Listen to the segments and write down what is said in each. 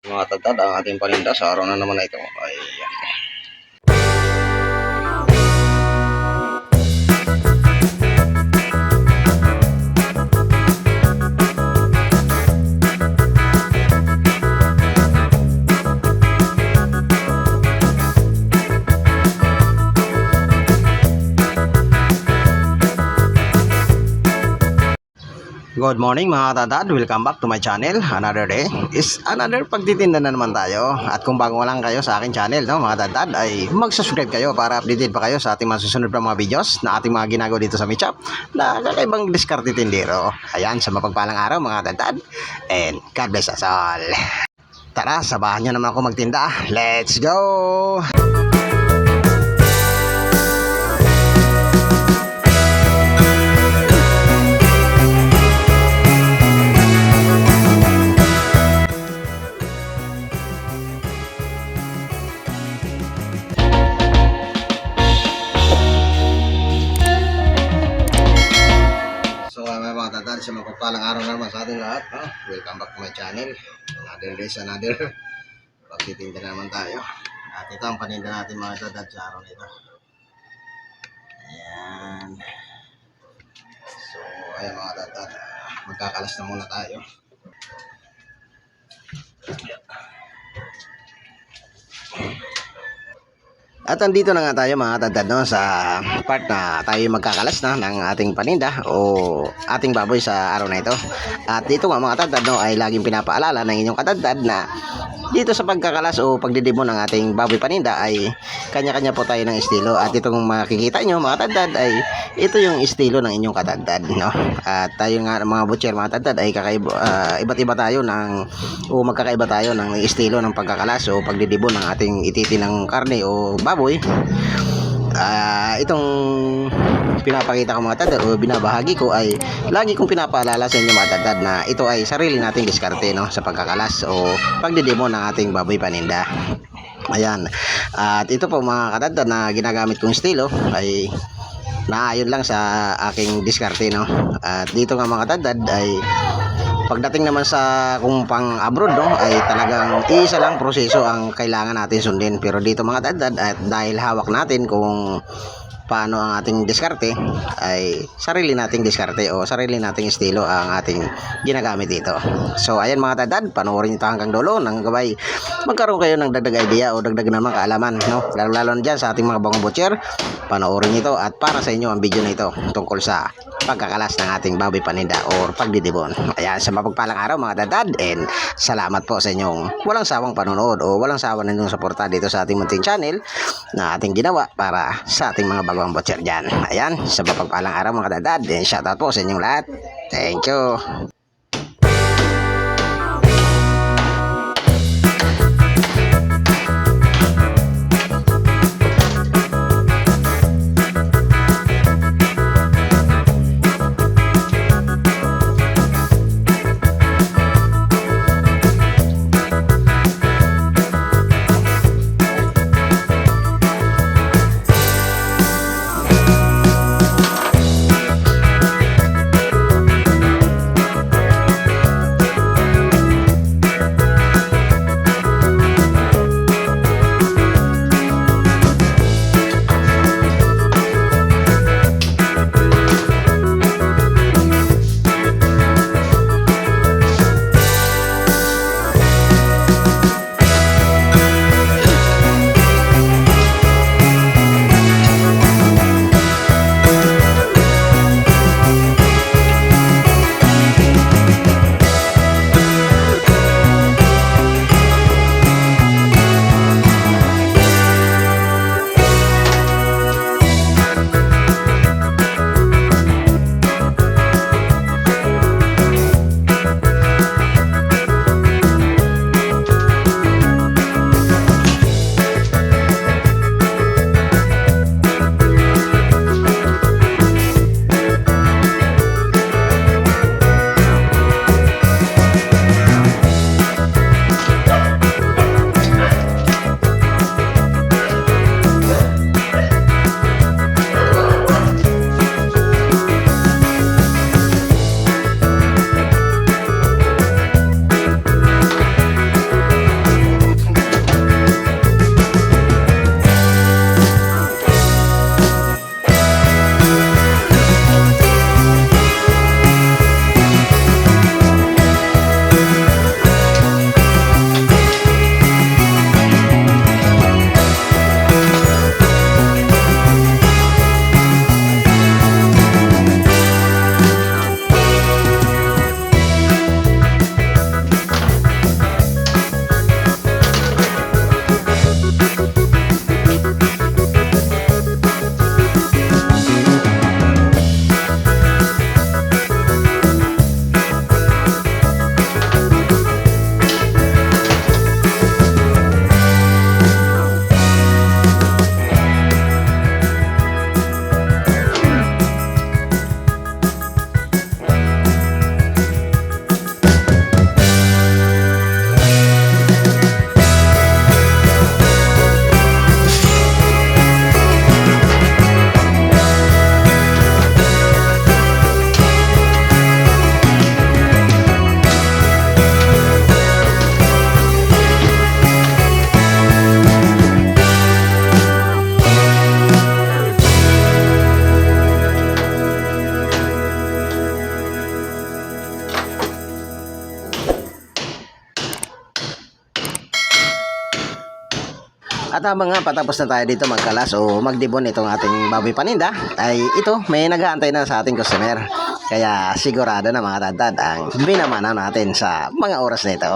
Mga tatad, ang ating paninda sa araw na naman na ito. Ayan. Good morning mga tatad, welcome back to my channel. Another day is another pagtitinda na naman tayo. At kung bago lang kayo sa aking channel, no, mga tatad, ay mag-subscribe kayo para updated pa kayo sa ating mga susunod pa mga videos na ating mga ginagawa dito sa Mitchap na kakaibang diskarte tindero. Ayan, sa mapagpalang araw mga tatad, and God bless us all. Tara, sabahan nyo naman ako magtinda. Let's go! Mga tatad, sa mapagpalang araw naman sa ating lahat, no? Welcome back to my channel. Another days, another pagtitinda naman tayo. At ito ang paninda natin mga tatad sa araw na ito. Ayan. So, ayan mga tatad, magkakalas na muna tayo. At andito na nga tayo mga tatad, no, sa part na tayo magkakalas na ng ating paninda o ating baboy sa araw na ito. At dito nga mga tatad, no, ay laging pinapaalala ng inyong katadad na dito sa pagkakalas o pagdidimo ng ating baboy paninda ay kanya-kanya po tayo ng estilo. At itong makikita nyo mga tatad ay ito yung estilo ng inyong katadad, no? At tayo nga mga butcher mga tatad ay iba't iba tayo ng o magkakaiba tayo ng estilo ng pagkakalas o pagdidibo ng ating ititi ng karne o baboy. Itong pinapakita ko mga tatad o binabahagi ko ay lagi kong pinapaalala sa inyo mga tatad na ito ay sarili nating diskarte, no, sa pagkakalas o pagdidemo ng ating baboy paninda. Ayan. At ito po mga katadad na ginagamit kong estilo ay naayon lang sa aking diskarte, no. At dito nga mga katadad ay pagdating naman sa kung pang abroad, no, ay talagang isa lang proseso ang kailangan natin sundin. Pero dito mga tatad, at dahil hawak natin kung paano ang ating diskarte, ay sarili nating diskarte o sarili nating estilo ang ating ginagamit dito. So ayan mga tatad, panoorin nyo hanggang dulo nang gabay magkaroon kayo ng dagdag idea o dagdag naman kaalaman, no, lalo dyan sa ating mga bagong butcher. Panoorin nyo ito at para sa inyo ang video na ito tungkol sa pagkakalas ng ating baboy paninda o pagdidibon. Ayan, sa mapagpalang araw mga tatad, and salamat po sa inyong walang sawang panonood o walang sawa na inyong suporta dito sa ating munting channel na ating ginawa para sa ating mga bagong butcher dyan. Ayan, sa mapagpalang araw mga tatad, and shoutout po sa inyong lahat. Thank you. At habang nga patapos na tayo dito magkalas o magdibon itong ating baboy paninda, ay ito may nag-aantay na sa ating customer. Kaya sigurado na mga tadtad ang binamana natin sa mga oras na ito.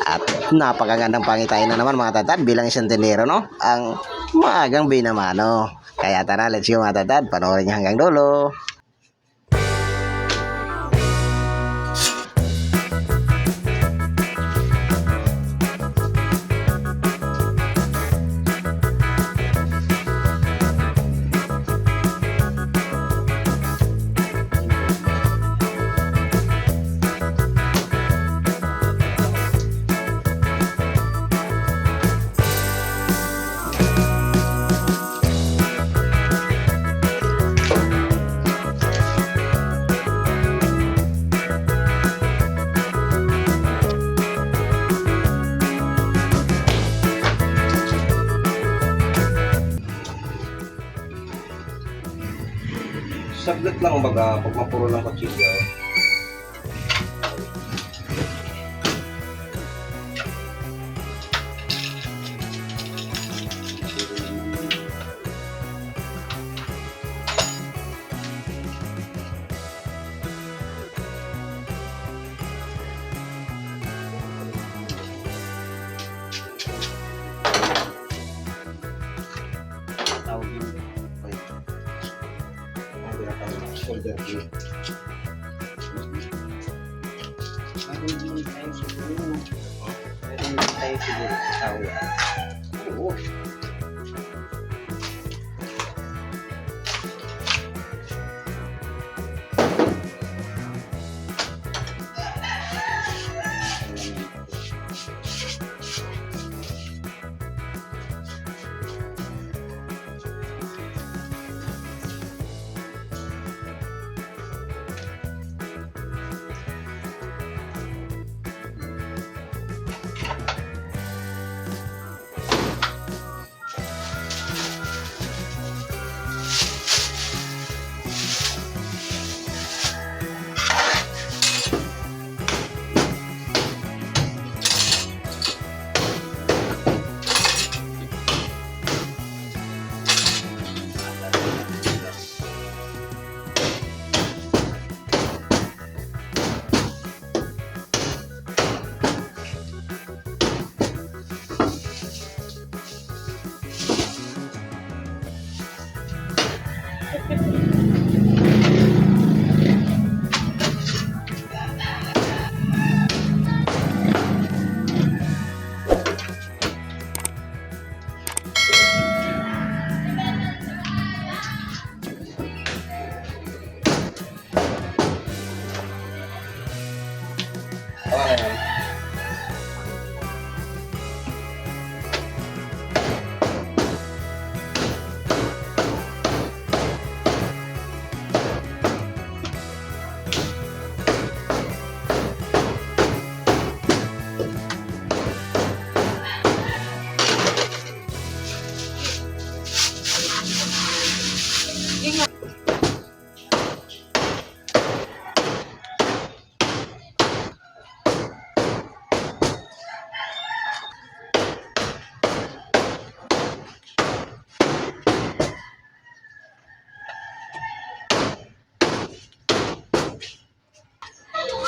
At napakagandang pangitain na naman mga tadtad bilang isang tindero, no? Ang maagang binamano. Kaya tara, let's go mga tadtad, panoorin niyo hanggang dulo. Saglit lang baga pag mapuro ng kutsilyo. Shoulder blade. Meron tayo siguro tawa. Oo.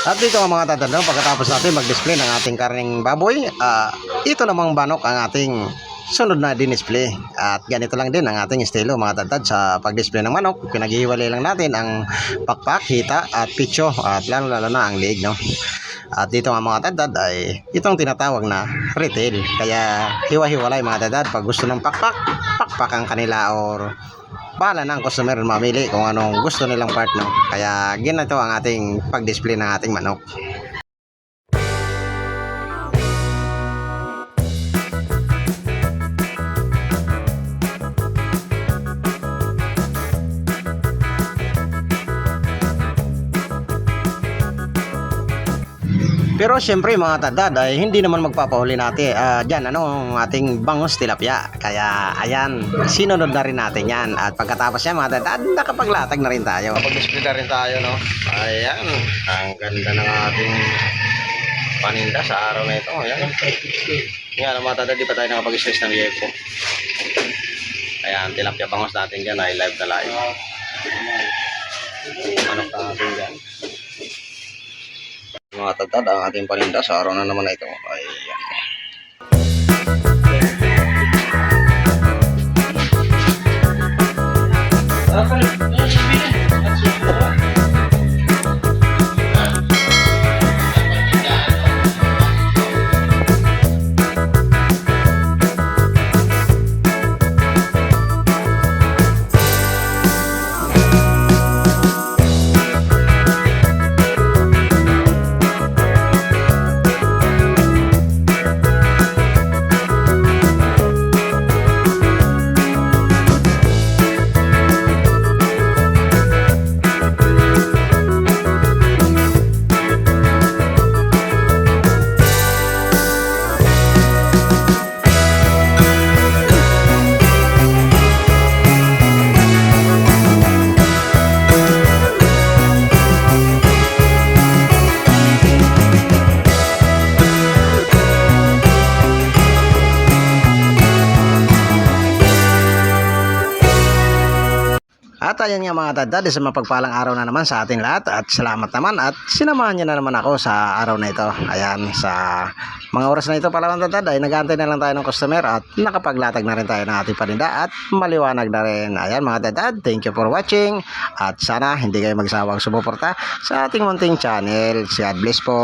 At dito nga mga tatanda, pagkatapos natin mag-display ng ating karning baboy, ito namang banok ang ating sunod na din-display. At ganito lang din ang ating estilo mga tatad sa pag-display ng manok. Pinaghihiwalay lang natin ang pakpak, hita at pitso at lalo na ang leeg, no? At dito nga mga tatad ay itong tinatawag na retail. Kaya hiwa-hiwalay mga tatad. Pag gusto ng pakpak, pakpak ang kanila or bahala ng customer mamili kung anong gusto nilang part, no? Kaya ganito ang ating pag-display ng ating manok. Pero syempre mga tadad ay hindi naman magpapahuli natin dyan ang ating bangus tilapia. Kaya ayan, sinunod na rin natin yan. At pagkatapos yan mga tadad, nakapaglatag na rin tayo. Kapag-display na rin tayo, no? Ayan, ang ganda ng ating paninda sa araw na ito. Ayan. Nga, mga tatad, di pa tayo nakapag-stress ng liyepo. Ayan, tilapia bangos natin dyan ay live na live. Manok na natin dyan. Mga tatad, ang ating paninda sa araw na naman na ito. Ayan. At ayan nga mga tatad, sa mapagpalang araw na naman sa ating lahat at salamat naman at sinamahan niyo na naman ako sa araw na ito. Ayan, sa mga oras na ito pala mga tatad ay nag-aantay na lang tayo ng customer at nakapaglatag na rin tayo ng ating paninda at maliwanag na rin. Ayan mga tatad, thank you for watching at sana hindi kayo magsawang sumuporta sa ating munting channel. God bless po.